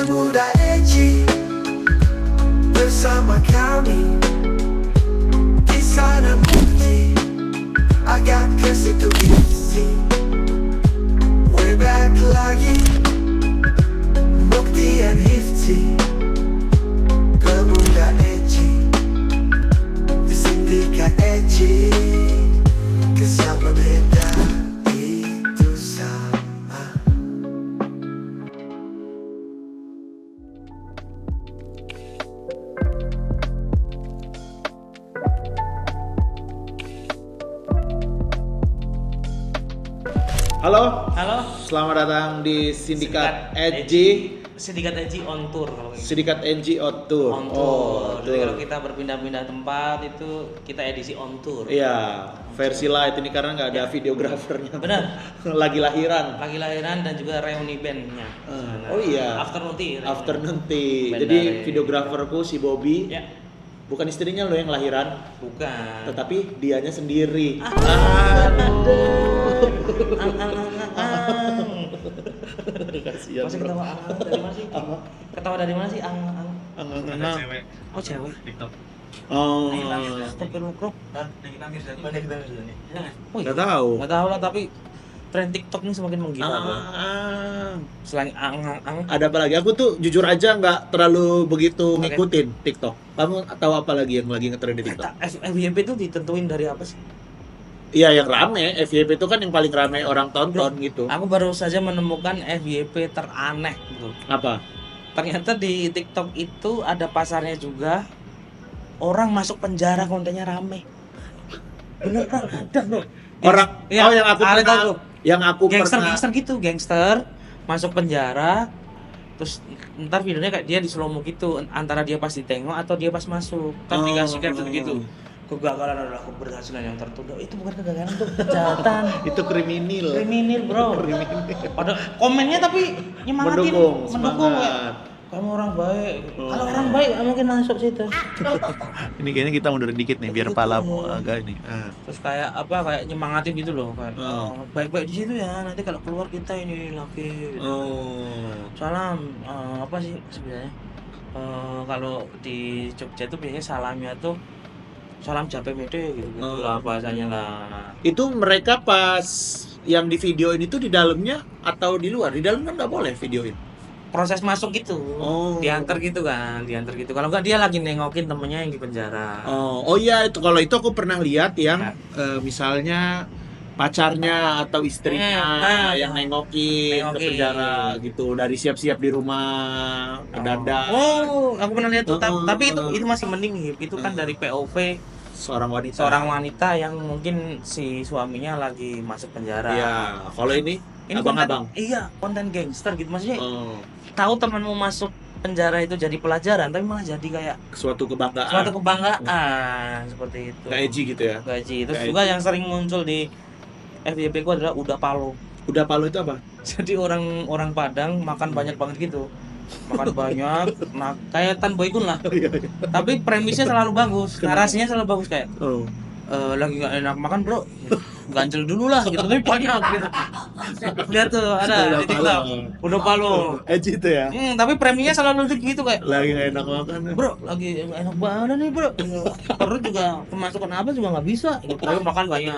Pemuda Eci bersama kami di sana Mukti agak ke situ isi. We're back lagi Mukti and Hifzi. Pemuda Eci di Sindika Eci kesama beda itu sama. Halo, Halo, selamat datang di Sindikat Sindikat Edgy. Sindikat Edgy on tour kalau gitu. Sindikat Edgy on tour. On tour. Jadi kalau kita berpindah-pindah tempat itu kita edisi on tour. Iya, versi light ini karena nggak ada videografernya. Benar. Lagi lahiran. Lagi lahiran dan juga reuni bandnya. Oh iya. Afternoon tea. Afternoon tea. Band Jadi dari- videograferku si Bobby, Ya, bukan istrinya loh yang lahiran, bukan. tetapi dianya sendiri. Kasihan, Masih bro. ketawa dari mana sih? Ketawa dari mana sih? Cewek. Oh, cewek. TikTok. Oh, Astagfirullah. Oh, nggak tahu. Nggak tahu lah, tapi tren TikTok ini semakin menggila. Bro. Ah. Selain ang. Ada apa lagi? Aku tuh jujur aja nggak terlalu begitu Oke. ngikutin TikTok. Kamu tahu apa lagi yang lagi ngetren di TikTok? FYP itu ditentuin dari apa sih? Iya, yang rame. FYP itu kan yang paling rame orang tonton gitu. Aku baru saja menemukan FYP teraneh gitu. Apa? Ternyata di TikTok itu ada pasarnya juga. Orang masuk penjara kontennya rame. Beneran ada loh. Orang Iya, oh yang aku ada pernah, tahu. yang aku Gangster pernah gangster gitu, gangster masuk penjara. Terus ntar videonya kayak dia di slow mo gitu, antara dia pas ditengok atau dia pas masuk. Kan dikasih caption gitu. Kegagalan adalah keberhasilan yang tertunda. Itu bukan kegagalan, itu kejahatan. itu kriminal. Kriminal, bro. Pada komennya tapi nyemangatin, Mendukung, mendukung semangat. kayak, kamu orang baik. Kalau orang baik nggak mungkin masuk situ. Ini kayaknya kita mundur dikit nih biar Gitu. pala agak ini. Terus kayak apa, kayak nyemangatin gitu loh, kayak Oh. baik-baik di situ ya. Nanti kalau keluar kita ini laki. Gitu. Oh. Salam, apa sih sebenarnya? Kalau di Jogja tuh biasanya salamnya tuh salam Jape Mede gitu, gitu lah bahasanya lah. Itu mereka pas yang di video ini tuh di dalamnya atau di luar? Di dalam kan nggak boleh videoin. Proses masuk gitu, Oh. diantar gitu kan, diantar gitu. Kalau enggak dia lagi nengokin temennya yang di penjara. Oh iya, itu kalau itu aku pernah lihat yang misalnya pacarnya atau istrinya yang nengokin ke Nengokin. penjara gitu, dari siap-siap di rumah ke dandan. Oh, aku pernah lihat tuh. Oh, Tapi oh. itu masih mending Hip. Itu kan dari POV Seorang wanita. seorang wanita yang mungkin si suaminya lagi masuk penjara. Iya, kalau ini Ini abang-abang. konten, iya, konten gangster gitu. Maksudnya Oh, tahu temanmu masuk penjara itu jadi pelajaran, tapi malah jadi kayak suatu kebanggaan. suatu kebanggaan seperti itu. Kayak edgy gitu ya. Gaji. Terus Kayak juga yang sering muncul di FYP ku adalah udah palo. Udah palu itu apa? Jadi orang Padang makan banyak banget gitu. Makan banyak, nah kayak Tan Boykun lah. Iya, iya. Tapi premisnya selalu bagus, narasinya selalu bagus kayak Oh. lagi nggak enak makan bro, ganjel dulu lah gitu, tapi banyak gitu. Lihat tuh ada Udah di TikTok, palo. udah palo. Edgy itu ya. Tapi preminya selalu gitu kayak, Lagi nggak enak makan. bro lagi nggak enak banget nih bro. Perut juga kemasukan apa juga nggak bisa, gitu. Tapi makan banyak.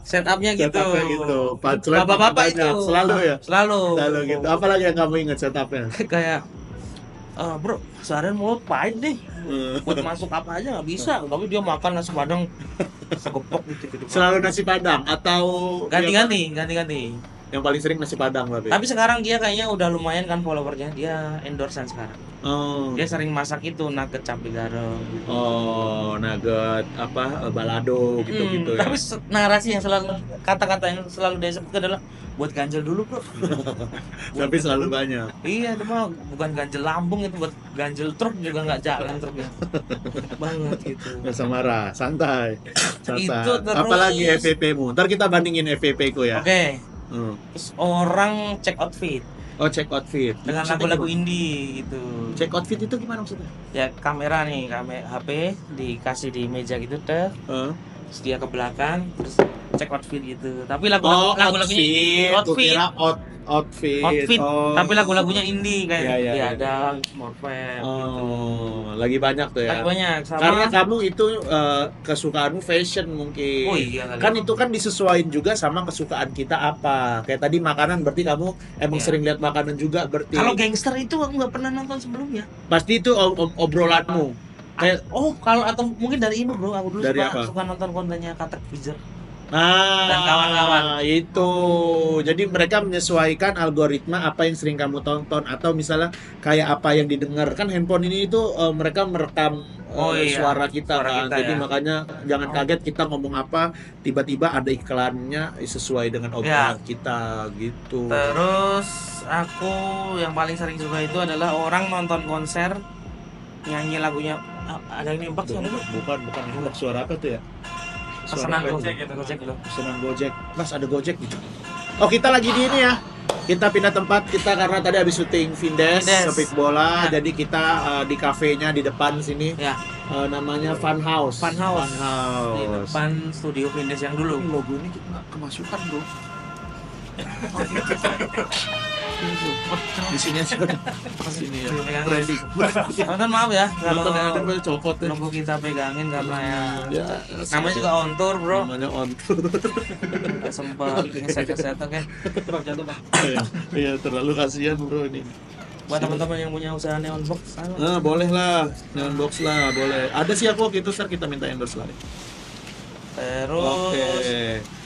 Setupnya gitu. Setupnya gitu. Punchline Bapak-bapak banyak. itu Selalu ya? Selalu gitu. Apalagi yang kamu ingat setupnya? Kayak bro, seharian mulut pahit deh. Buat masuk apa aja nggak bisa. Tapi dia makan nasi padang segepok gitu. Selalu nasi padang atau Ganti-ganti. yang paling sering nasi padang berarti? Tapi sekarang dia kayaknya udah lumayan kan followernya. Dia endorsean sekarang. Oh. Dia sering masak itu nugget cabai garam. Gitu. Oh, nugget balado gitu-gitu ya. Tapi narasi yang selalu, kata-kata yang selalu dia sebut adalah buat ganjel dulu bro. Tapi selalu banyak. Iya, itu mah bukan ganjel lambung, itu buat ganjel truk juga nggak jalan truknya. Banget gitu. Nggak usah marah, santai. Itu terus. Apalagi FVP-mu? Ntar kita bandingin FVP-ku ya. Oke. Hmm. Terus orang check outfit Oh, check outfit. dengan Maksudnya lagu-lagu gimana? indie gitu. Check outfit itu gimana maksudnya? Ya kamera nih, HP dikasih di meja gitu deh. Terus dia ke belakang, terus check outfit gitu. Tapi lagunya outfit. Gua kira outfit. Oh. tapi lagu-lagunya indie kayak Iya, iya, iya. Ada Smurfette gitu. Oh, lagi banyak tuh ya. Lagu banyak sama Karena kamu itu kesukaanmu fashion mungkin. Oh iya kali. Kan itu kan disesuaikan juga sama kesukaan kita apa. Kayak tadi makanan berarti kamu emang Iya. sering lihat makanan juga berarti. Kalau gangster itu aku nggak pernah nonton sebelumnya. Pasti itu obrolanmu. Kayak Kalau atau mungkin dari ini bro, aku dulu Dari apa? suka nonton kontennya Katek Wizard. dan kawan-kawan. itu. Jadi mereka menyesuaikan algoritma apa yang sering kamu tonton atau misalnya kayak apa yang didengar. Kan handphone ini itu mereka merekam suara kita suara kan. kita, Jadi ya. makanya jangan kaget kita ngomong apa tiba-tiba ada iklannya sesuai dengan obrolan kita gitu. Terus aku yang paling sering suka itu adalah orang nonton konser nyanyi lagunya ada yang nembak sih ada tuh. Bukan ini suara apa tuh ya? Pesanan apa Gojek itu? gitu, Gojek loh. Pesanan Gojek. Mas ada Gojek gitu. Oh, kita lagi di ini ya. Kita pindah tempat kita karena tadi habis syuting Vindes, Vindes. sepak bola. Ya. Jadi kita di kafenya di depan sini. Ya, Namanya Fun House. Fun House. Fun House. di depan studio Vindes yang dulu. Ini logo ini nggak kemasukan, Bro. Di sini aja. Di sini ya. Pegangin. Branding. Teman-teman maaf ya kalau Nonton yang ada pada copot ya. logo kita pegangin karena ya Ya, namanya juga on tour bro. namanya on tour. Nggak sempet ngeset oke. Bang jatuh bang. Iya, terlalu kasihan, Bro ini. Buat teman-teman yang punya usaha neon box, ayo. Nah, boleh lah. Neon box lah, boleh. Ada sih aku waktu itu, Sir, kita minta endorse lagi. Terus Oke.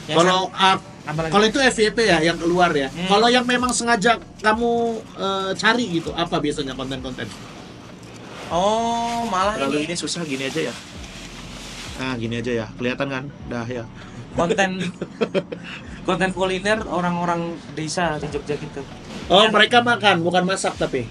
yang Kalau apa lagi? kalau itu FYP ya yang keluar ya. Hmm. Kalau yang memang sengaja kamu cari gitu, apa biasanya konten-konten? Oh, malah Kalau ini ini susah gini aja ya. Nah, gini aja ya. Kelihatan kan? Dah ya. konten konten kuliner orang-orang desa di Jogja gitu. Oh, mereka makan, bukan masak tapi.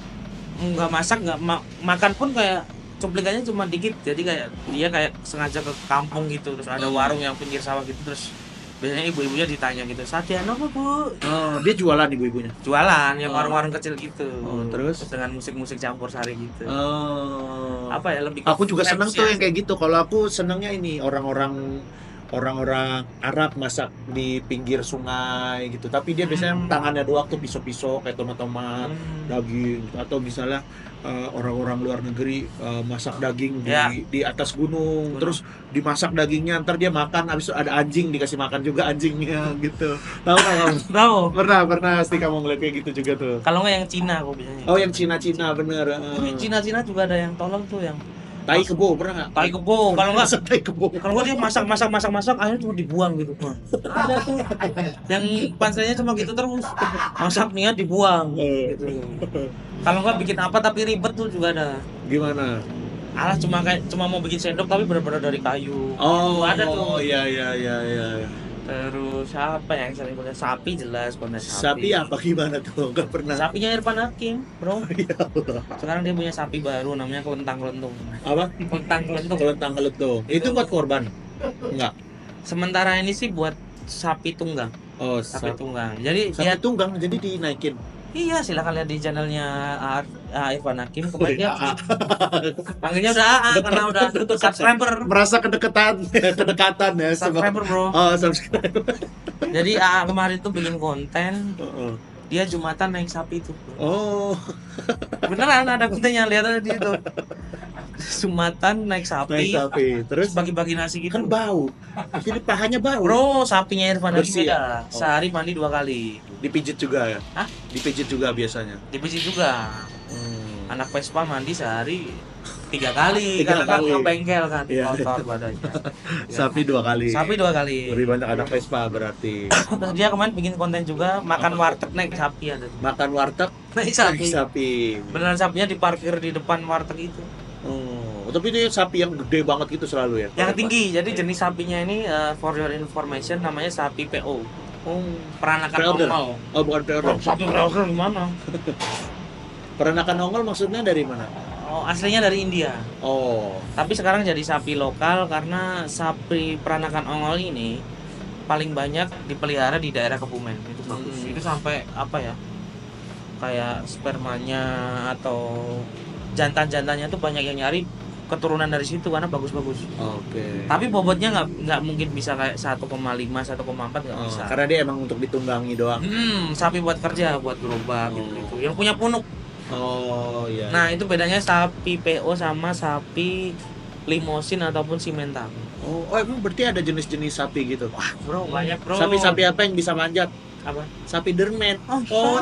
Nggak masak, nggak makan pun kayak cuplikannya cuma dikit. Jadi kayak dia kayak sengaja ke kampung gitu, terus ada warung yang pinggir sawah gitu, terus biasanya ibu-ibunya ditanya gitu, "Satian apa, Bu?" Oh, dia jualan ibu-ibunya. Jualan yang Oh. warung-warung kecil gitu. Oh, terus? dengan musik-musik campur sari gitu. Oh. Apa ya lebih ke Aku juga seneng tuh vibes-nya. yang kayak gitu. Kalau aku senengnya ini orang-orang Arab masak di pinggir sungai gitu. Tapi dia biasanya tangannya doang tuh pisau-pisau kayak tomat-tomat, daging atau misalnya orang-orang luar negeri masak daging Ya. di atas gunung. Terus dimasak dagingnya, ntar dia makan, habis itu ada anjing dikasih makan juga anjingnya gitu. Tahu nggak kamu? Tahu. Pernah pasti kamu ngeliat kayak gitu juga tuh. Kalau nggak yang Cina aku biasanya. Oh, yang Cina-Cina bener. Tapi Cina-Cina juga ada yang tolong tuh yang Tai kebo pernah nggak? tai kebo. Kalau nggak Masak tai kebo. kalau nggak dia masak akhirnya cuma dibuang gitu. Ada tuh yang pansanya cuma gitu terus masaknya dibuang gitu. Kalau nggak bikin apa tapi ribet tuh juga ada. Gimana? Alah cuma mau bikin sendok tapi benar-benar dari kayu. Oh, ada tuh. Iya. Terus apa yang sering punya sapi jelas konten Sapi apa gimana tuh? Gak pernah. Sapinya Irfan Hakim, bro. Ya Allah. Sekarang dia punya sapi baru namanya kelentang kelentung. Apa? Kelentang kelentung. Kelentang kelentung. Itu buat korban? Enggak. Sementara ini sih buat sapi tunggang. Oh, Sapi sapi tunggang. Jadi dia tunggang jadi dinaikin. iya silakan lihat di channelnya Irfan Hakim. Kemudian panggilnya udah AA karena udah subscriber. Merasa kedekatan ya sama. Subscriber bro. Oh, subscriber. Jadi AA kemarin tuh bikin konten. Oh. Dia Jumatan naik sapi tuh. Oh. Beneran ada kontennya, lihat aja di itu. Jumatan naik sapi. Terus Bagi-bagi nasi gitu. kan bau. Jadi pahanya bau. Bro, sapinya Irfan Hakim Bersih beda. ya? Oh. Sehari mandi 2 kali. Dipijit juga ya? Hah? Dipijit juga biasanya. Dipijit juga. Hmm. Anak Vespa mandi sehari 3 kali. 3 Karena kan kali. ke bengkel kan, Iya. kotor badannya. Sapi 2 kali. Sapi 2 kali. Lebih banyak anak Vespa berarti. Terus dia kemarin bikin konten juga makan warteg naik sapi ada. Makan warteg Naik sapi. sapi. Beneran sapinya diparkir di depan warteg itu. Oh, tapi ini sapi yang gede banget gitu selalu ya? Yang tinggi. Jadi jenis sapinya ini for your information namanya sapi PO. Oh, Peranakan pre-order? ongol. Oh, bukan pre-order. Sapi pre-order gimana? Peranakan ongol maksudnya dari mana? Oh, aslinya dari India. Oh, Tapi sekarang jadi sapi lokal karena sapi peranakan ongol ini paling banyak dipelihara di daerah Kebumen. Itu bagus. Itu sampai apa ya? Kayak spermanya atau jantan-jantannya tuh banyak yang nyari keturunan dari situ karena bagus-bagus. Oke. Tapi bobotnya nggak mungkin bisa kayak 1,5 1,4 nggak bisa. Karena dia emang untuk ditunggangi doang. Sapi buat kerja, buat gerobak gitu. Yang punya punuk. Oh iya. Nah, itu bedanya sapi PO sama sapi limosin ataupun simental. Oh emang berarti ada jenis-jenis sapi gitu. Wah, bro, banyak, bro. Sapi-sapi apa yang bisa manjat? Apa? Sapi dermen. Oh.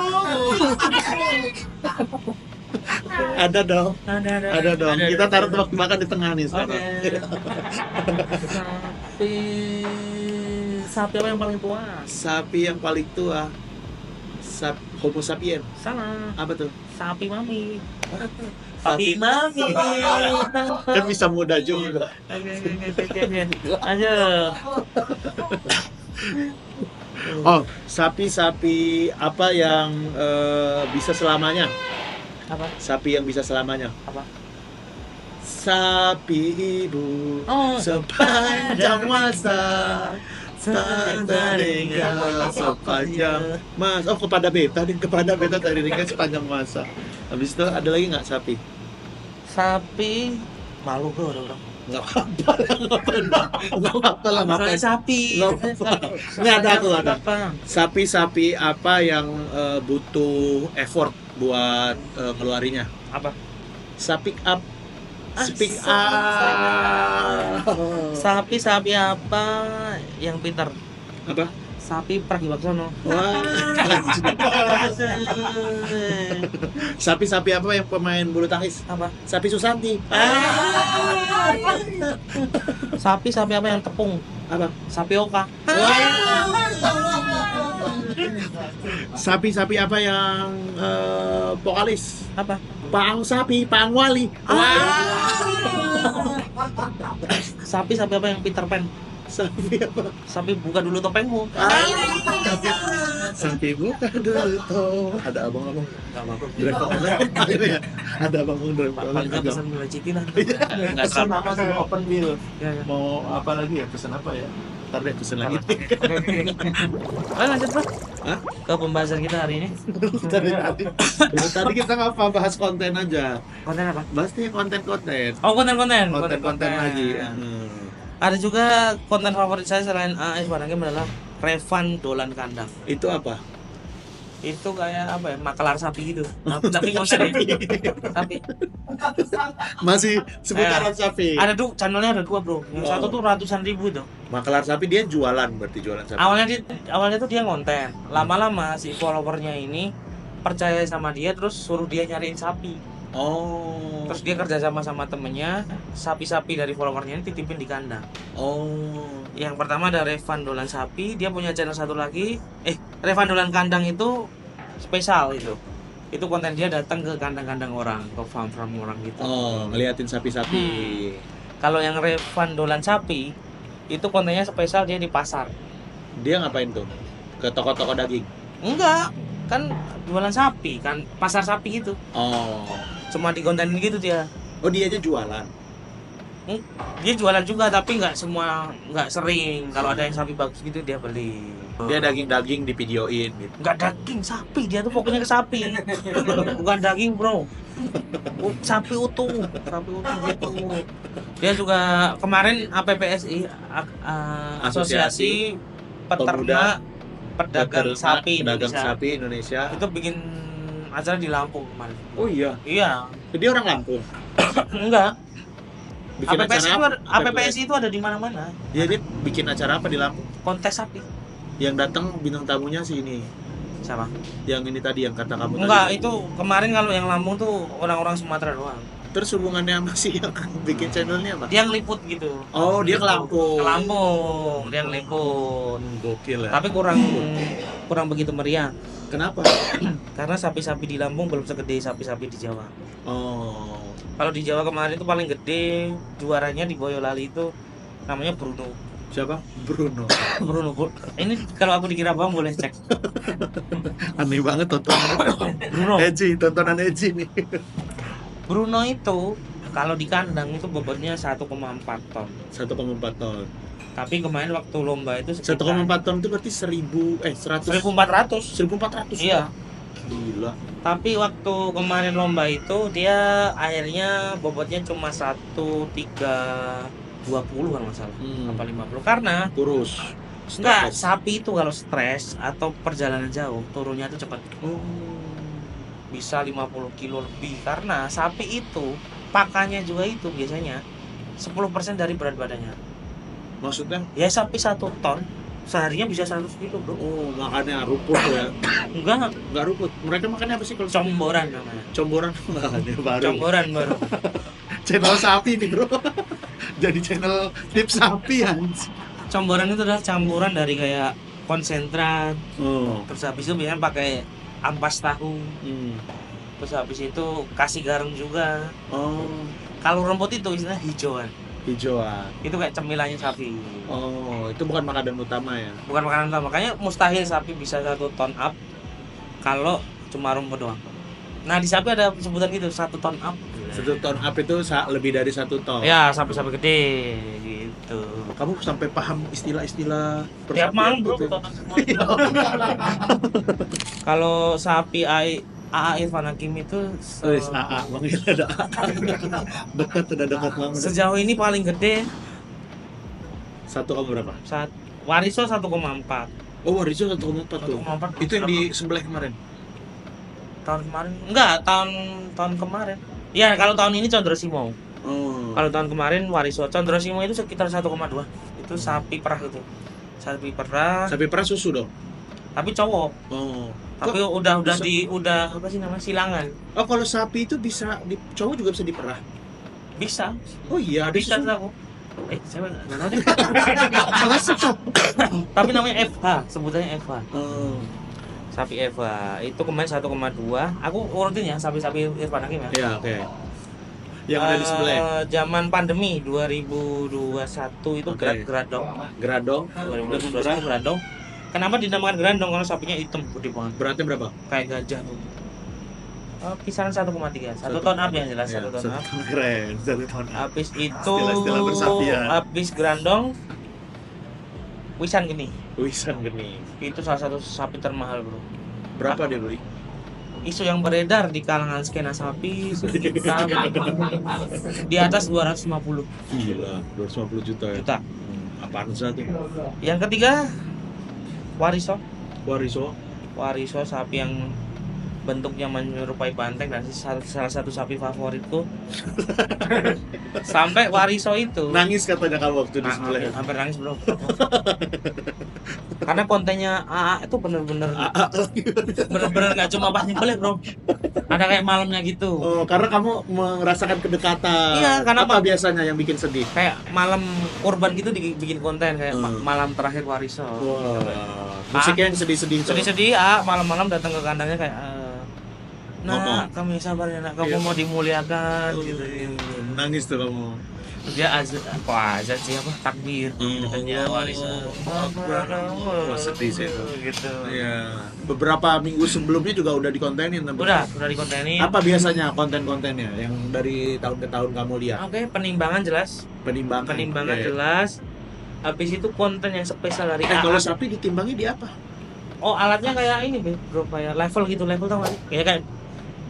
Ada dong. Ada dong. Kita taruh tuh. tebak-tebakan di tengah nih sekarang. Sapi apa yang paling tua? Sapi yang paling tua. Homo sapien. Salah. Apa tuh? Sapi mami. Sapi mami. Kan bisa muda juga. Aja. Oh, sapi-sapi apa yang bisa selamanya? Apa? Sapi yang bisa selamanya. Apa? Sapi ibu Oh, sepanjang masa tak teringat sepanjang masa. Oh, kepada beta teringat sepanjang masa. Habis itu ada lagi nggak sapi? sapi malu bro orang. Nggak apa lah. Soalnya sapi. Nggak apa. Ini ada. Apa? Sapi-sapi apa yang butuh effort buat keluarinya? Apa? Speak up. Speak Ah, up. Sapi apa yang pintar? Apa? Sapi Pragiwaksono. Wah. Sapi-sapi apa yang pemain bulu tangkis? Apa? Sapi Susanti. Sapi apa yang tepung? Apa? Sapi Oka. Sapi-sapi apa yang vokalis? Apa? Paang sapi, paang wali. Sapi apa yang Peter Pan? Sapi apa? Sapi buka dulu topengmu. Sapi buka dulu tuh. Ada abang-abang. Enggak apa-apa. Drive. Ada abang-abang drive. Paling nggak pesan mulai Citi lah. Nggak pesan apa sih open bill. Ya. Mau apa lagi ya? Pesan apa ya? Ntar deh pesan lagi. Ayo lanjut bro. Hah? Ke pembahasan kita hari ini. Tadi kita nggak apa bahas konten aja. Konten apa? Bahasnya konten-konten. Oh konten. Konten lagi. Ada juga konten favorit saya selain AS Barangkem adalah Revan Dolan Kandang. Itu apa? Itu kayak apa ya? Makelar sapi gitu. Tapi nggak usah deh. Tapi Masih seputaran sapi. ada tuh channelnya ada dua bro. Yang satu tuh ratusan ribu itu. Makelar sapi dia jualan berarti jualan sapi. Awalnya tuh dia konten. Lama-lama si followernya ini percaya sama dia terus suruh dia nyariin sapi. Oh. Terus dia kerja sama temennya, sapi-sapi dari followernya ini titipin di kandang. Oh. Yang pertama ada Revan Dolan Sapi, dia punya channel satu lagi. Revan Dolan Kandang itu spesial itu. Itu konten dia datang ke kandang-kandang orang, ke farm-farm orang gitu. Oh, ngeliatin sapi-sapi. Kalau yang Revan Dolan Sapi, itu kontennya spesial dia di pasar. Dia ngapain tuh? Ke toko-toko daging. Enggak, kan jualan sapi, kan pasar sapi gitu. Oh. Cuma di kontenin gitu dia. Oh, dia aja jualan. Dia jualan juga tapi nggak sering. Kalau ada yang sapi bagus gitu dia beli. Dia daging-daging di videoin gitu. Nggak daging sapi, dia tuh pokoknya ke sapi. Bukan daging bro. Sapi utuh gitu. Dia juga kemarin APPSI Asosiasi Peternak Pedagang Sapi Indonesia. Itu bikin acara di Lampung kemarin. Oh iya. Iya. Dia orang Lampung. Enggak. Bikin APPSI itu ada di mana-mana. Dia bikin acara apa di Lampung? Kontes sapi. Yang datang bintang tamunya sih ini. Siapa? Yang ini tadi yang kata kamu Enggak, tadi. itu kemarin kalau yang Lampung tuh orang-orang Sumatera doang. Terus hubungannya sama si yang bikin channelnya apa? Dia ngeliput gitu. Oh, dia ke Lampung. Ke Lampung, dia ngeliput. Gokil ya. Tapi kurang begitu meriah. Kenapa? Karena sapi-sapi di Lampung belum segede sapi-sapi di Jawa. Oh. Kalau di Jawa kemarin itu paling gede, juaranya di Boyolali itu namanya Bruno. Siapa? Bruno. Bruno. Ini kalau aku dikira bang boleh cek. Aneh banget tontonan. Bruno. Tontonan Eji nih. Bruno itu kalau di kandang itu bobotnya 1,4 ton. 1,4 ton. Tapi kemarin waktu lomba itu 1,4 ton itu berarti 1.400. 1.400. 1.400. Iya. Gila. Tapi waktu kemarin lomba itu dia akhirnya bobotnya cuma 1320 kan masalah. Apa 50? Karena Kurus. enggak, Stres. sapi itu kalau stres atau perjalanan jauh turunnya itu cepat. Oh. Bisa 50 kilo lebih karena sapi itu pakannya juga itu biasanya 10% dari berat badannya. Maksudnya? Ya sapi 1 ton seharinya bisa 100 kilo bro. Oh, makannya rumput ya. Enggak, Enggak rumput. Mereka makannya apa sih kalau comboran namanya. comboran? Wah, dia baru. Comboran baru. Channel sapi nih, Bro. Jadi channel tips sapi ya. Comboran itu adalah campuran dari kayak konsentrat. Oh. Terus habis itu biasanya pakai ampas tahu. Terus habis itu kasih garam juga. Oh, Kalau rumput itu istilah hijauan. hijauan. Itu kayak cemilannya sapi. Oh, itu bukan makanan utama ya. Bukan makanan utama. Makanya mustahil sapi bisa 1 ton up kalau cuma rumput doang. Nah di sapi ada sebutan gitu 1 ton up. 1 ton up itu lebih dari 1 ton. Ya sapi-sapi gede gitu. Kamu sampai paham istilah-istilah Tiap malam bro. gitu? Kalau sapi AA Irfan Hakim itu Wis AA, manggil ada AA. Dekat, udah dekat banget. sejauh ini paling gede 1, berapa? Wariso 1,4. Oh, Wariso 1,4 tuh. 1,4. Itu yang di sebelah kemarin. Tahun kemarin enggak, tahun kemarin. Ya kalau tahun ini Condrosimo. Oh. Kalau tahun kemarin Wariso. Condrosimo itu sekitar 1,2. Itu sapi perah itu. Sapi perah, Sapi perah susu dong. tapi cowok. Oh. Tapi Kok udah apa sih namanya? Silangan. Oh, kalau sapi itu bisa cowok juga bisa diperah. Bisa. Oh iya, ada Bisa susu. aku. Saya enggak tahu deh. Salah stop. Tapi namanya FH, sebutannya FH. Oh. Sapi Eva itu kemarin 1,2. Aku urutin ya sapi-sapi Irfan Hakim ya. Ya, oke. Yang ada di sebelah. Zaman pandemi 2021 itu Oke. Gradong. Gradong. 2021 Gradong. Kenapa dinamakan Gradong? Karena sapinya hitam gede banget. Beratnya berapa? Kayak gajah tuh. Kisaran 1,3. 1 ton up yang jelas 1 ton up. Keren, 1 ton up. Habis itu Istilah-istilah bersapian. habis Grandong Wisan gini. Wisan geni. Itu salah satu sapi termahal, Bro. Berapa dia beli? Isu yang beredar di kalangan skena sapi sekitar di atas 250 Gila, 250 juta ya. juta. Apaan satu? Yang ketiga Wariso. Wariso. Sapi yang bentuknya menyerupai banteng dan salah satu sapi favoritku. Sampai Wariso itu Nangis katanya kamu waktu di sebelah. hampir nangis bro. Karena kontennya AA itu bener-bener nggak cuma pas nyembelih bro. Ada kayak malamnya gitu. Oh, karena kamu merasakan kedekatan. Iya, karena apa biasanya yang bikin sedih? Kayak malam kurban gitu dibikin konten kayak malam terakhir Wariso. Wah, musiknya yang sedih-sedih itu. Sedih-sedih malam-malam datang ke kandangnya kayak nak, kami sabar ya nak, kamu mau dimuliakan gitu. Nangis tuh kamu. Dia azan sih apa takbir katanya Wariso. Wah, sedih sih itu. Gitu. Iya. Beberapa minggu sebelumnya juga udah dikontenin. Udah dikontenin. Apa biasanya konten-kontennya yang dari tahun ke tahun kamu lihat? Oke, penimbangan jelas. Penimbangan Oke. Jelas. Habis itu konten yang spesial dari Kalau AA. sapi ditimbangnya di apa? Oh, alatnya kayak ini, bro, kayak level gitu, tau gak sih? Kayak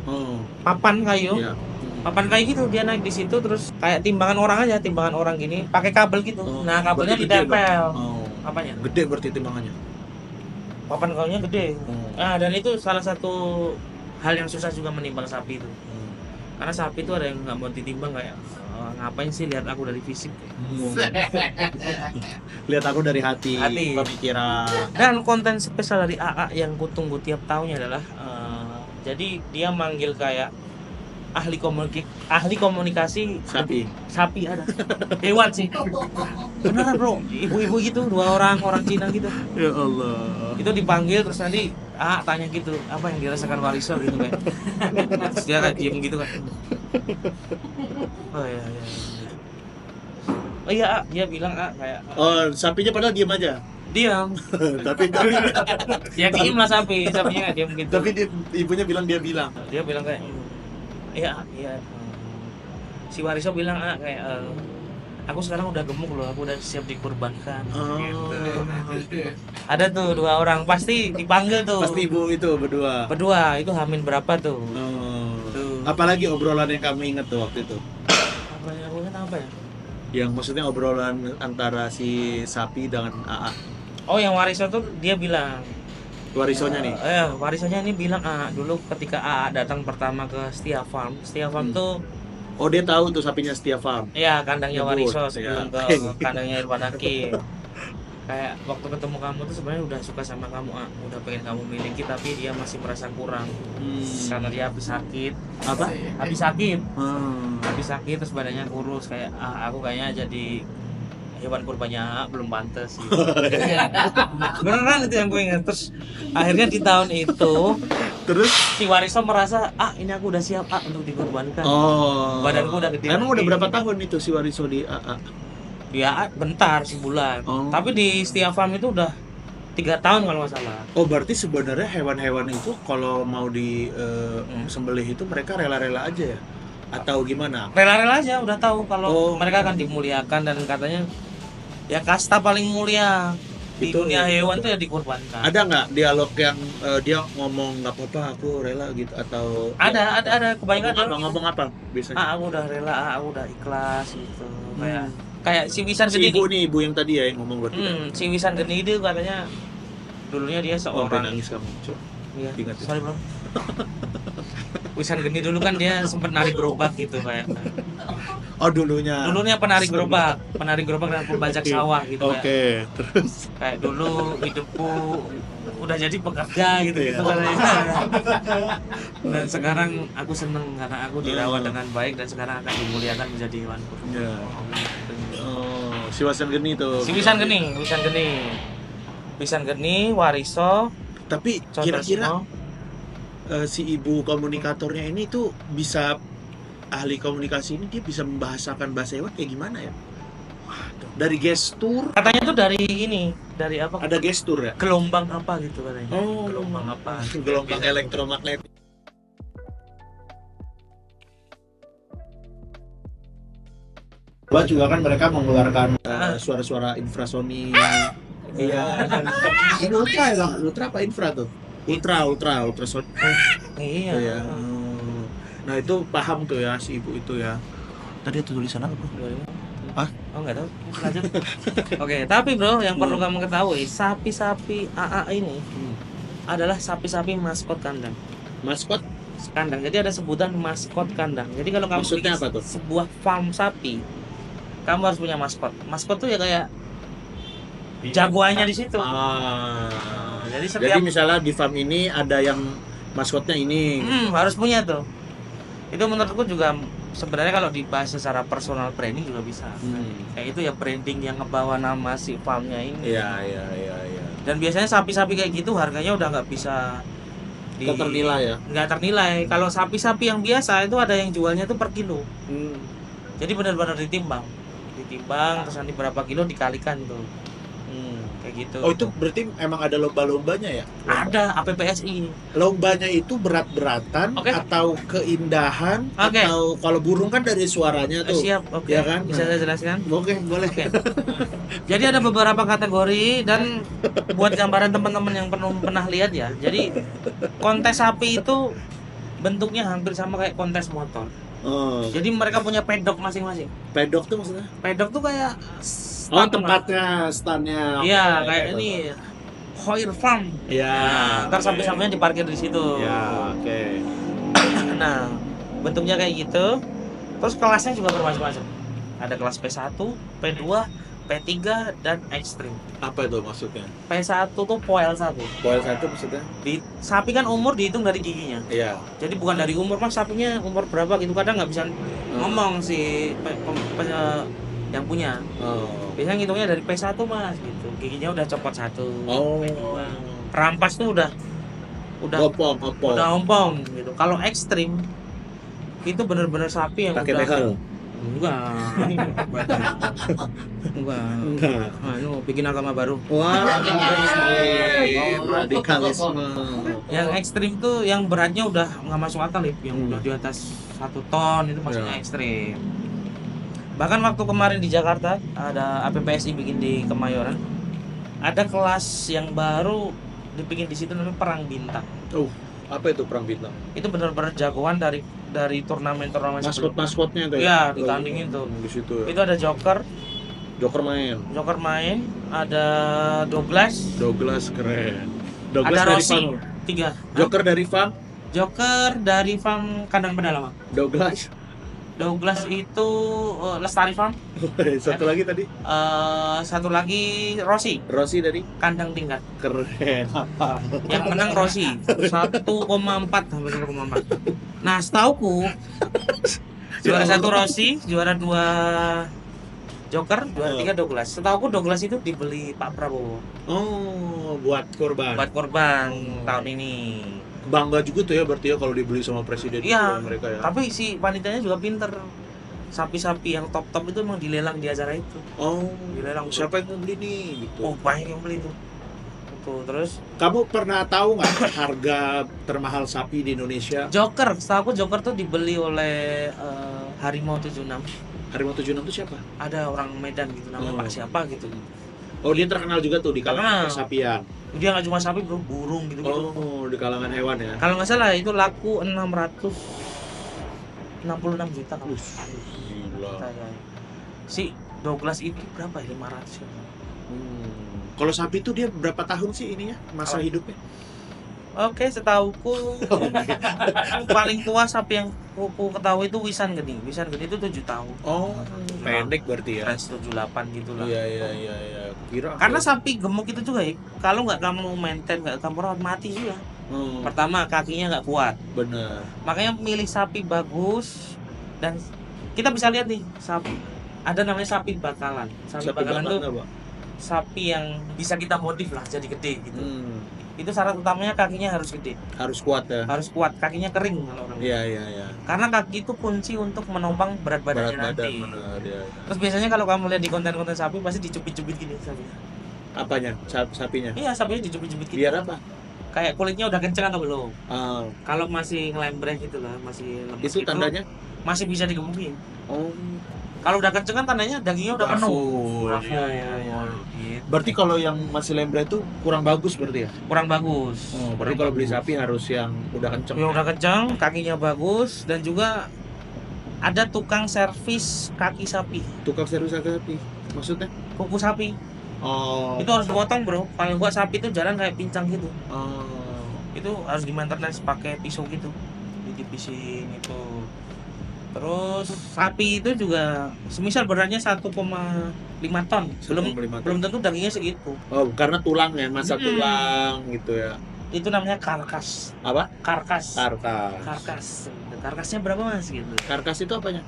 Oh, papan kayu. iya. Papan kayu gitu, dia naik di situ terus kayak timbangan orang aja, timbangan orang gini, pakai kabel gitu. Oh, Nah, kabelnya berarti gede ditempel. dong. Oh, Apanya? gede berarti timbangannya. Papan kayunya gede. Oh. Nah, dan itu salah satu hal yang susah juga menimbang sapi itu. Karena sapi itu ada yang nggak mau ditimbang kayak ngapain sih lihat aku dari fisik. Lihat aku dari hati. Pemikiran. Dan konten spesial dari AA yang kutunggu tiap tahunnya adalah jadi dia manggil kayak ahli komunikasi sapi ada hewan sih beneran bro, ibu-ibu gitu, 2 orang Cina gitu. Ya Allah. Itu dipanggil terus nanti tanya gitu apa yang dirasakan Wariso gitu kan. Terus dia kayak diem gitu kan. Oh iya. Oh iya, dia bilang kayak Oh, sapinya padahal diam aja. diam. tapi Ya diem lah sapinya nggak diem gitu. tapi ibunya bilang dia bilang. Dia bilang kayak iya. Si Wariso bilang kayak aku sekarang udah gemuk loh, aku udah siap dikorbankan. Oh. Gitu. Ada tuh 2 orang pasti dipanggil tuh. Pasti ibu itu berdua. Berdua itu hamil berapa tuh? Oh. Tuh. Apalagi obrolan yang kamu ingat tuh waktu itu? Apa yang aku ingat apa ya? Yang maksudnya obrolan antara si Sapi dengan AA. Oh, yang Wariso tuh dia bilang. Warisonya nih. Warisonya ini bilang dulu ketika AA datang pertama ke Setia Farm tuh Oh, dia tahu tuh sapinya Setia Farm. ya kandangnya Nyebut, Wariso sebelum ya. ke kandangnya Irfan Hakim. Kayak waktu ketemu kamu tuh sebenarnya udah suka sama kamu, udah pengen kamu miliki tapi dia masih merasa kurang karena dia habis sakit. Apa? Habis sakit, Hmm. habis sakit terus badannya kurus kayak aku kayaknya jadi hewan kurbannya belum pantas gitu. Beneran itu yang gue ingat. Terus akhirnya di tahun itu Terus? si Wariso merasa ini aku udah siap untuk dikorbankan. Oh. Badanku udah gede. Emang udah lagi. berapa tahun itu si Wariso di AA? Ya bentar sebulan. Oh. Tapi di Setia Farm itu udah 3 tahun kalau nggak salah. Oh, berarti sebenarnya hewan-hewan itu kalau mau di sembelih itu mereka rela-rela aja ya? Atau gimana? Rela-rela aja udah tahu kalau Oh. mereka akan dimuliakan dan katanya ya kasta paling mulia di Itu dunia ya. hewan tuh ya dikorbankan. Ada nggak dialog yang dia ngomong nggak apa-apa aku rela gitu atau Ada kebanyakan ngomong apa biasanya? aku udah rela, aku udah ikhlas gitu. Hmm. Kayak si Wisan Si Geni. ibu nih, ibu yang tadi ya yang ngomong berarti. Si Wisan Geni itu katanya dulunya dia Sampai seorang nangis kamu. Cuk. Iya. Ingat ya? Sorry, Bro. Wisan Geni dulu kan dia sempat nari gerobak gitu kayak. Oh, dulunya. Dulunya penari gerobak dan pembajak sawah gitu Oke, terus kayak dulu hidupku udah jadi pekerja gitu Iya. katanya. Dan sekarang aku seneng karena aku dirawat dengan baik dan sekarang akan dimuliakan menjadi hewan kurban. ya. Oh, si Wasan Geni tuh. Si Wisan Geni, Wariso, Tapi kira-kira Condro si ibu komunikatornya ini tuh bisa ahli komunikasi ini dia bisa membahasakan bahasa hewan kayak gimana ya? Waduh, dari gestur katanya tuh dari apa? ada gestur ya? Gelombang apa gitu katanya. Oh, Gelombang apa? gelombang elektromagnetik. Juga kan mereka mengeluarkan suara-suara infrasonik. Iya. Ini ultra ya, Bang? Ultra apa infra tuh? Ultrasonik. Iya. Ya. Nah, itu paham tuh ya si ibu itu ya. Tadi ada tulisan apa, Bro? Hah? Oh, nggak tahu. Lanjut. Oke, tapi Bro, yang perlu kamu ketahui, sapi-sapi AA ini adalah sapi-sapi maskot kandang. Maskot? Kandang. Jadi ada sebutan maskot kandang. Jadi kalau kamu Maksudnya bikin apa tuh? sebuah farm sapi, kamu harus punya maskot. Maskot tuh ya kayak jagoannya di situ. Jadi Jadi setiap misalnya di farm ini ada yang maskotnya ini. harus punya tuh. Itu menurutku juga sebenarnya kalau dibahas secara personal branding juga bisa. Kayak itu ya branding yang ngebawa nama si farmnya ini. Iya. Dan biasanya sapi-sapi kayak gitu harganya udah nggak bisa Nggak ternilai ya? nggak ternilai. Kalau sapi-sapi yang biasa itu ada yang jualnya tuh per kilo. Jadi benar-benar ditimbang terus nanti berapa kilo dikalikan tuh. Kayak gitu. Oh, itu berarti emang ada lomba-lombanya ya? ada APPSI. Lombanya itu berat-beratan Oke. atau keindahan Oke. atau kalau burung kan dari suaranya tuh. Siap, oke. Ya kan? Bisa saya jelaskan? Oke, boleh. Oke. Jadi ada beberapa kategori dan buat gambaran teman-teman yang pernah lihat ya. Jadi kontes sapi itu bentuknya hampir sama kayak kontes motor. Oh, Jadi mereka punya pedok masing-masing. pedok tuh maksudnya? Pedok tuh kayak Oh, stand lah. tempatnya, standnya. Iya, Oke, kayak pedok. ini Hoir Farm. Iya. Ntar oke. sapi-sapinya diparkir di situ. Ya, oke. Nah, bentuknya kayak gitu. Terus kelasnya juga bermacam-macam. Ada kelas P1, P2, P3 dan ekstrim. Apa itu maksudnya? P1 tuh poel 1. Poel satu maksudnya? Sapi kan umur dihitung dari giginya. Iya. Jadi bukan dari umur, Mas, sapinya umur berapa gitu. Kadang nggak bisa ngomong si yang punya. Oh. Biasanya ngitungnya dari P1, Mas, gitu. Giginya udah copot 1. Oh. Rampas tuh udah Opong. udah ompong gitu. Kalau ekstrim itu bener-bener sapi yang Pakai udah behel. enggak. Nah, ini mau bikin agama baru. Wah, radikalisme. Yang ekstrim tuh yang beratnya udah nggak masuk akal, Lip. Yang udah di atas 1 ton itu maksudnya Ya. ekstrim. Bahkan waktu kemarin di Jakarta ada APPSI bikin di Kemayoran, ada kelas yang baru dibikin di situ namanya Perang Bintang. Apa itu perang bintang? Itu benar-benar jagoan dari turnamen-turnamen sebelumnya. Maskotnya tuh Iya, ditandingin tuh. di situ ya. Itu ada Joker Joker main, ada Douglas, keren. ada Douglas dari Rossi, Fang. 3. Joker dari Fang, Joker dari Farm Kandang Pedalaman. Douglas itu Lestari Farm. Satu lagi tadi, Satu lagi Rossi, Rossi dari Kandang Tingkat. keren. Apa? Yang menang Rossi 1,4 hampir 1,4. Nah, setauku juara 1 Rossi, juara 2 Joker, juara 3 Douglas. Setauku Douglas itu dibeli Pak Prabowo Oh, buat korban. buat korban tahun ini. Bangga juga tuh ya berarti ya kalau dibeli sama presiden Iya, itu mereka ya. tapi si wanitanya juga pinter. Sapi-sapi yang top-top itu emang dilelang di acara itu. Oh, Dilelang. siapa yang mau beli nih gitu. Oh, banyak yang beli tuh. Tuh, terus Kamu pernah tahu nggak harga termahal sapi di Indonesia? Joker, setahu aku Joker tuh dibeli oleh Harimau 76. Harimau 76 itu siapa? Ada orang Medan gitu namanya Pak siapa gitu. Oh, dia terkenal juga tuh di kalangan Terkenal. kesapian. Dia nggak cuma sapi bro, burung gitu. Oh, di kalangan hewan ya. Kalau nggak salah itu laku 666 juta kalau. Gila. Si Douglas itu berapa ya? 500 ya? Kalau sapi itu dia berapa tahun sih ininya masa hidupnya? Oke, setauku paling tua sapi yang ku ketahui itu Wisan Geni. Wisan Geni itu 7 tahun. Oh, pendek berarti ya. Trans 78 gitu lah. Iya. Kira. Karena sapi gemuk itu juga ya, kalau nggak kamu maintain, nggak kamu rawat, mati juga. Pertama kakinya nggak kuat, Bener. makanya milih sapi bagus. Dan kita bisa lihat nih sapi, ada namanya sapi bakalan. Sapi bakalan tuh apa? sapi yang bisa kita modif lah jadi gede gitu. Hmm, Itu syarat utamanya kakinya harus gede, harus kuat ya. harus kuat, kakinya kering kalau orang. Iya. Karena kaki itu kunci untuk menopang berat Berat badannya badan nanti. bener ya. Terus biasanya kalau kamu lihat di konten-konten sapi pasti dicubit-cubit gini sapinya. Apanya? Sapinya? Iya, sapinya dicubit-cubit gitu. Biar apa? Kayak kulitnya udah kenceng atau belum? Ah, Kalau masih ngelembreh gitu lah, masih lemes itu gitu, tandanya? masih bisa digemukin. Oh, Kalau udah kenceng kan tandanya dagingnya udah penuh. full. Iya. Gitu. Berarti kalau yang masih lembre itu kurang bagus berarti ya? Kurang bagus. Oh, berarti kalau beli sapi harus yang udah kenceng. Yang udah kenceng, kakinya bagus, dan juga ada tukang servis kaki sapi, Tukang servis sapi. Maksudnya? kuku sapi. Oh. Itu harus dipotong bro. Kalau gua sapi itu jalan kayak pincang gitu. Oh. Itu harus di-maintenance pakai pisau gitu, ditipisin itu. Terus sapi itu juga semisal beratnya 1,5 ton, belum 1,5 ton. belum tentu dagingnya segitu. Oh, karena tulang ya, masa Hmm. tulang gitu ya. Itu namanya karkas. Apa? Karkas. Karkas. Karkasnya berapa mas gitu? Karkas itu apanya?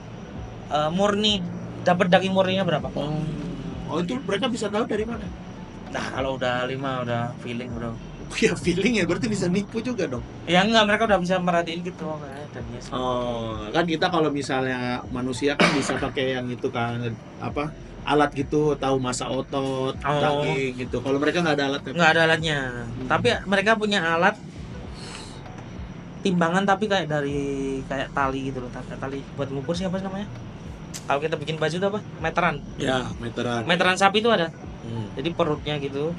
Murni, dapat daging murninya berapa? Oh, itu mereka bisa tahu dari mana? Nah kalau udah 5 udah feeling bro. Ya feeling ya, berarti bisa nipu juga dong. Ya enggak, mereka udah bisa merhatiin gitu dan yes. Oh, kan kita kalau misalnya manusia kan bisa pakai yang itu kan apa? Alat gitu, tahu masa otot, daging gitu. Kalau mereka nggak ada alatnya. Nggak ada alatnya. Tapi mereka punya alat timbangan tapi kayak tali gitu loh, tali buat ngukur siapa sih namanya? Kalau kita bikin baju itu apa? Meteran. Ya, meteran. Meteran sapi itu ada. Hmm. Jadi perutnya gitu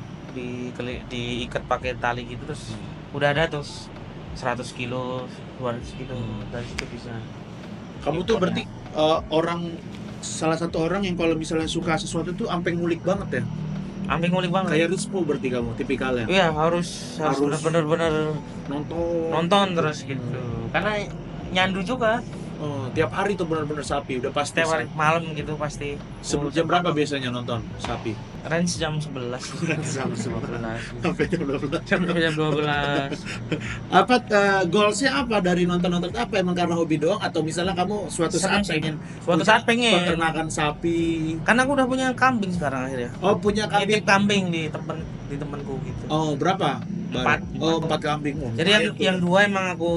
diikat pakai tali gitu, terus udah ada terus 100 kilo, 200 kilo dari situ bisa. Kamu tuh berarti salah satu orang yang kalau misalnya suka sesuatu tuh sampai ngulik banget ya. Ambil ngulik banget. Kayak Rizpo berarti kamu tipikalnya. Iya, harus benar-benar nonton terus gitu. Karena nyandu juga. Oh, tiap hari tuh benar-benar sapi, udah pasti. Setiap hari malam gitu pasti. Jam berapa biasanya nonton sapi? Range jam 11. Jam 11. Sampai jam 12. Jam 12. Apa goalsnya apa dari nonton-nonton, apa emang karena hobi doang atau misalnya kamu suatu saat pengen peternakan sapi? Karena aku udah punya kambing sekarang akhirnya. Oh, punya kambing. Nitip kambing di temanku gitu. Oh, berapa? 4. Oh, 4 kambing. Jadi yang 2 emang aku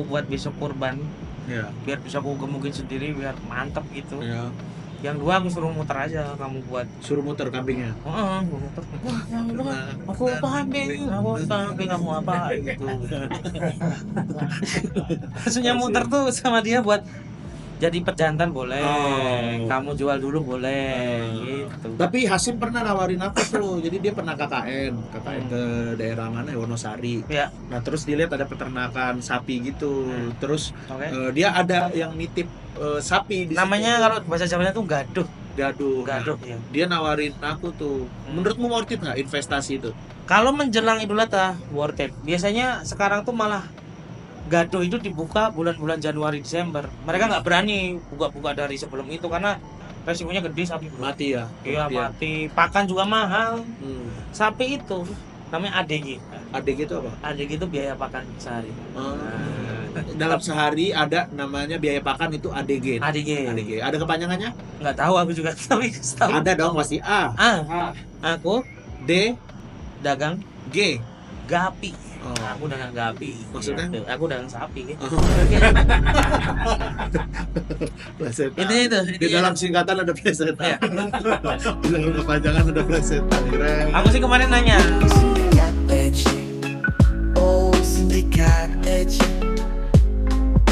buat besok kurban. Ya. Biar bisa aku gemukin sendiri biar mantep gitu. Ya. Yang 2 aku suruh muter aja, kamu buat. Suruh muter kambingnya. Heeh, gua muter. Aku kambing, kamu apa gitu. Maksudnya muter tuh sama dia buat jadi pejantan boleh, Oh. kamu jual dulu boleh, gitu. Tapi Hasim pernah nawarin aku tuh, jadi dia pernah KKN ke daerah mana ya, Wonosari. Ya, Nah terus dilihat ada peternakan sapi gitu, terus oke. dia ada yang nitip sapi di Namanya situ. kalau bahasa Jawanya tuh gaduh, Gaduh. gaduh ya. Dia nawarin aku tuh. Menurutmu worth it nggak investasi itu? Kalau menjelang Idul Adha worth it. Biasanya sekarang tuh malah gaduh itu dibuka bulan-bulan Januari Desember. Mereka nggak berani buka-buka dari sebelum itu karena resikonya gede sapi bro. Mati ya. Iya Kematian. mati. Pakan juga mahal. Hmm. Sapi itu namanya ADG. Adik itu apa? ADG itu biaya pakan sehari. Dalam sehari ada namanya biaya pakan itu ADG. ADG. ADG. Ada kepanjangannya? Nggak tahu aku juga tapi tahu. Ada dong pasti A, Aku D, dagang G. gapi. Oh. Aku dagang gapi. Maksudnya? Gitu. Aku dagang sapi. Plesetan. Itu. Di dalam singkatan ada plesetan. Iya. Di dalam kepanjangan ada plesetan. Keren. Aku sih kemarin nanya. Sindikat edgy. Oh, sindikat edgy.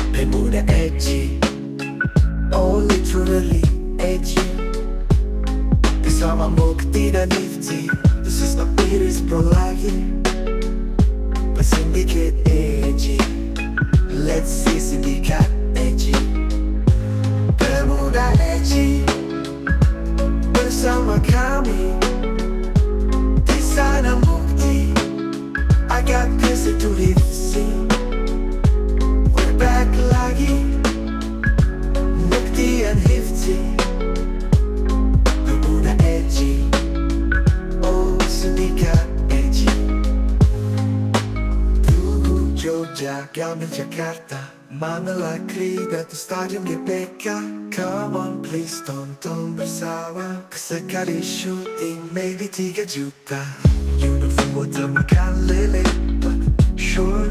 Pemuda edgy. Oh, literally edgy. Bersama Mukti dan Nifty. This is not Iris Bro lagi. Sindikat edgy. Let's see sindikat edgy. Pemuda edgy. Bersama kami. Di sana Mukti. I got this to live see. We're back lagi. Mukti and Hifty. Pemuda edgy. Oh, sindikat edgy. Tugu Jogja, Gamen Jakarta. Manila Krieg at the Stadium GBK. Come on please tonton bersama. Sekali syuting maybe 3 juta. Uniform temukan lele. Sure